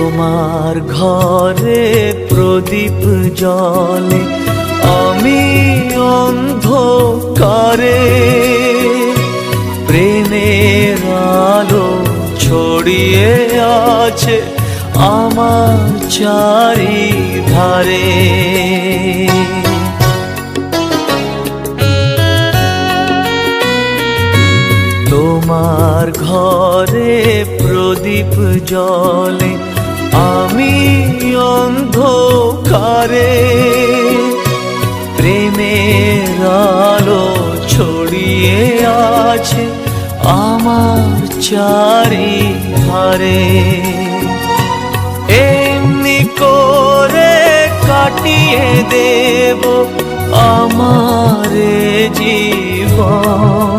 তোমার ঘরে প্রদীপ জ্বলে, আমি অন্ধকারে। প্রেমের আলো ছড়িয়ে আছে আমার চারিধারে। তোমার ঘরে প্রদীপ জ্বলে, আমি অন্ধকারে। প্রেমের আলো ছড়িয়ে আছে আমার চারিধারে। এমনি করে কাটিয়ে দেব আমার জীবন,